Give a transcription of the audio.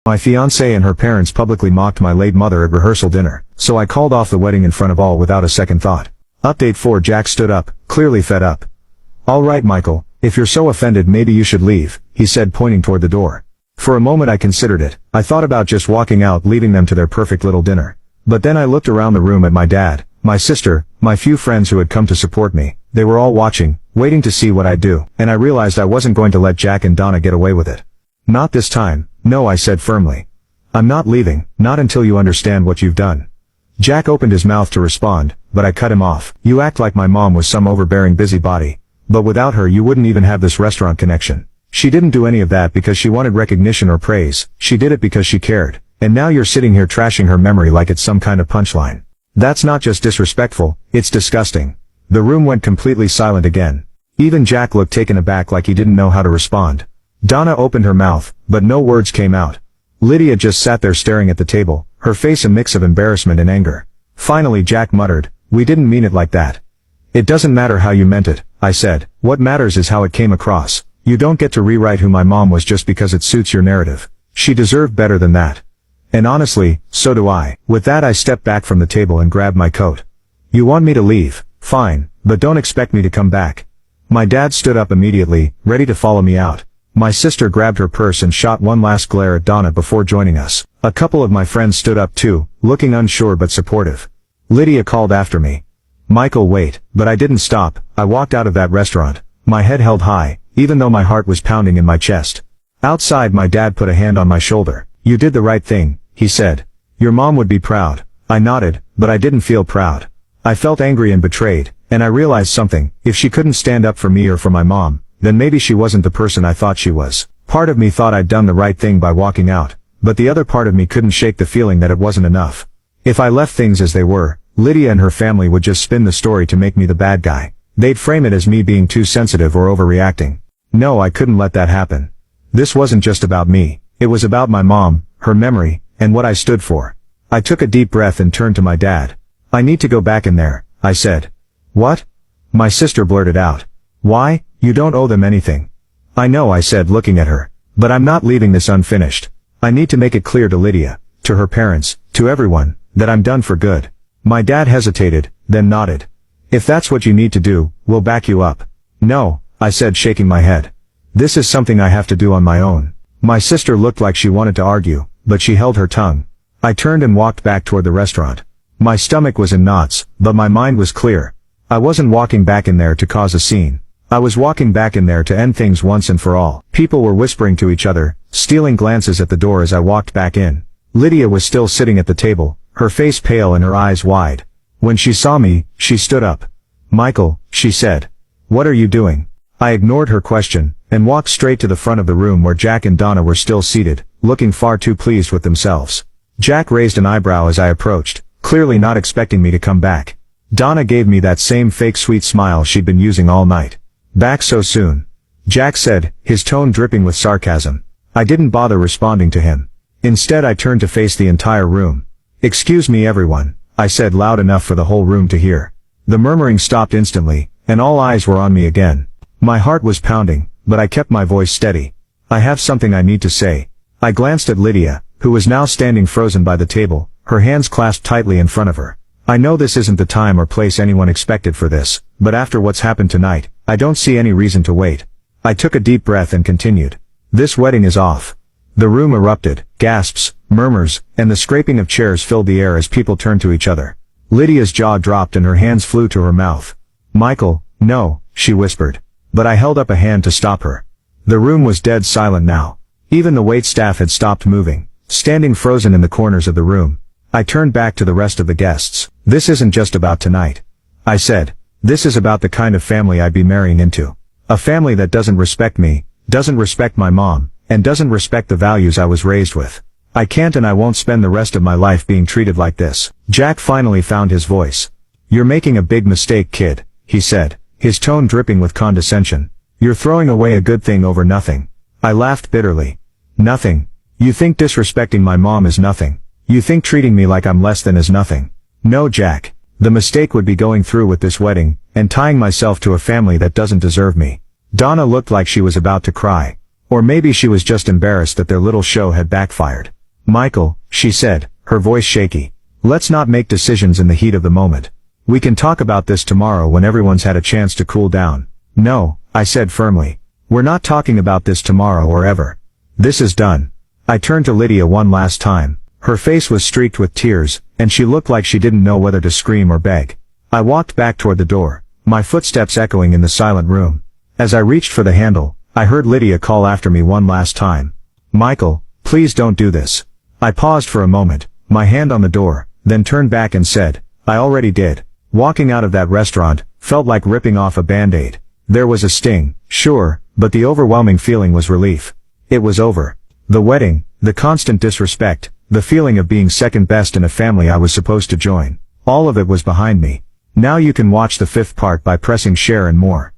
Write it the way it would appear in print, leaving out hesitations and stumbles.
My fiancée and her parents publicly mocked my late mother at rehearsal dinner, so I called off the wedding in front of all without a second thought. Update 4. Jack stood up, clearly fed up. "All right, Michael, if you're so offended maybe you should leave," he said, pointing toward the door. For a moment I considered it. I thought about just walking out, leaving them to their perfect little dinner. But then I looked around the room at my dad, my sister, my few friends who had come to support me. They were all watching, waiting to see what I'd do, and I realized I wasn't going to let Jack and Donna get away with it. "Not this time, no," I said firmly. "I'm not leaving, not until you understand what you've done." Jack opened his mouth to respond, but I cut him off. "You act like my mom was some overbearing busybody. But without her you wouldn't even have this restaurant connection. She didn't do any of that because she wanted recognition or praise, she did it because she cared. And now you're sitting here trashing her memory like it's some kind of punchline. That's not just disrespectful, it's disgusting." The room went completely silent again. Even Jack looked taken aback, like he didn't know how to respond. Donna opened her mouth, but no words came out. Lydia just sat there staring at the table, her face a mix of embarrassment and anger. Finally Jack muttered, "We didn't mean it like that." "It doesn't matter how you meant it," I said. "What matters is how it came across. You don't get to rewrite who my mom was just because it suits your narrative. She deserved better than that. And honestly, so do I." With that I stepped back from the table and grabbed my coat. "You want me to leave? Fine, but don't expect me to come back." My dad stood up immediately, ready to follow me out. My sister grabbed her purse and shot one last glare at Donna before joining us. A couple of my friends stood up too, looking unsure but supportive. Lydia called after me, "Michael, wait," but I didn't stop. I walked out of that restaurant, my head held high, even though my heart was pounding in my chest. Outside my dad put a hand on my shoulder. "You did the right thing," he said. "Your mom would be proud." I nodded, but I didn't feel proud. I felt angry and betrayed, and I realized something. If she couldn't stand up for me or for my mom, then maybe she wasn't the person I thought she was. Part of me thought I'd done the right thing by walking out, but the other part of me couldn't shake the feeling that it wasn't enough. If I left things as they were, Lydia and her family would just spin the story to make me the bad guy. They'd frame it as me being too sensitive or overreacting. No, I couldn't let that happen. This wasn't just about me. It was about my mom, her memory, and what I stood for. I took a deep breath and turned to my dad. "I need to go back in there," I said. "What?" my sister blurted out. "Why? You don't owe them anything." "I know," I said, looking at her. "But I'm not leaving this unfinished. I need to make it clear to Lydia, to her parents, to everyone, that I'm done for good." My dad hesitated, then nodded. "If that's what you need to do, we'll back you up." "No," I said, shaking my head. "This is something I have to do on my own." My sister looked like she wanted to argue, but she held her tongue. I turned and walked back toward the restaurant. My stomach was in knots, but my mind was clear. I wasn't walking back in there to cause a scene. I was walking back in there to end things once and for all. People were whispering to each other, stealing glances at the door as I walked back in. Lydia was still sitting at the table, her face pale and her eyes wide. When she saw me, she stood up. "Michael," she said. "What are you doing?" I ignored her question, and walked straight to the front of the room where Jack and Donna were still seated, looking far too pleased with themselves. Jack raised an eyebrow as I approached, clearly not expecting me to come back. Donna gave me that same fake sweet smile she'd been using all night. "Back so soon?" Jack said, his tone dripping with sarcasm. I didn't bother responding to him. Instead I turned to face the entire room. "Excuse me everyone," I said loud enough for the whole room to hear. The murmuring stopped instantly, and all eyes were on me again. My heart was pounding, but I kept my voice steady. "I have something I need to say." I glanced at Lydia, who was now standing frozen by the table, her hands clasped tightly in front of her. "I know this isn't the time or place anyone expected for this, but after what's happened tonight, I don't see any reason to wait." I took a deep breath and continued. "This wedding is off." The room erupted, gasps, murmurs, and the scraping of chairs filled the air as people turned to each other. Lydia's jaw dropped and her hands flew to her mouth. "Michael, no," she whispered. But I held up a hand to stop her. The room was dead silent now. Even the waitstaff had stopped moving, standing frozen in the corners of the room. I turned back to the rest of the guests. "This isn't just about tonight," I said. "This is about the kind of family I'd be marrying into. A family that doesn't respect me, doesn't respect my mom, and doesn't respect the values I was raised with. I can't and I won't spend the rest of my life being treated like this." Jack finally found his voice. "You're making a big mistake, kid," he said, his tone dripping with condescension. "You're throwing away a good thing over nothing." I laughed bitterly. "Nothing? You think disrespecting my mom is nothing? You think treating me like I'm less than is nothing? No, Jack. The mistake would be going through with this wedding, and tying myself to a family that doesn't deserve me." Donna looked like she was about to cry. Or maybe she was just embarrassed that their little show had backfired. Michael, she said, her voice shaky. Let's not make decisions in the heat of the moment. We can talk about this tomorrow when everyone's had a chance to cool down. No, I said firmly. We're not talking about this tomorrow or ever. This is done. I turned to Lydia one last time. Her face was streaked with tears, and she looked like she didn't know whether to scream or beg. I walked back toward the door, my footsteps echoing in the silent room. As I reached for the handle, I heard Lydia call after me one last time. Michael, please don't do this. I paused for a moment, my hand on the door, then turned back and said, I already did. Walking out of that restaurant felt like ripping off a band-aid. There was a sting, sure, but the overwhelming feeling was relief. It was over. The wedding, the constant disrespect, the feeling of being second best in a family I was supposed to join. All of it was behind me. Now you can watch the fifth part by pressing share and more.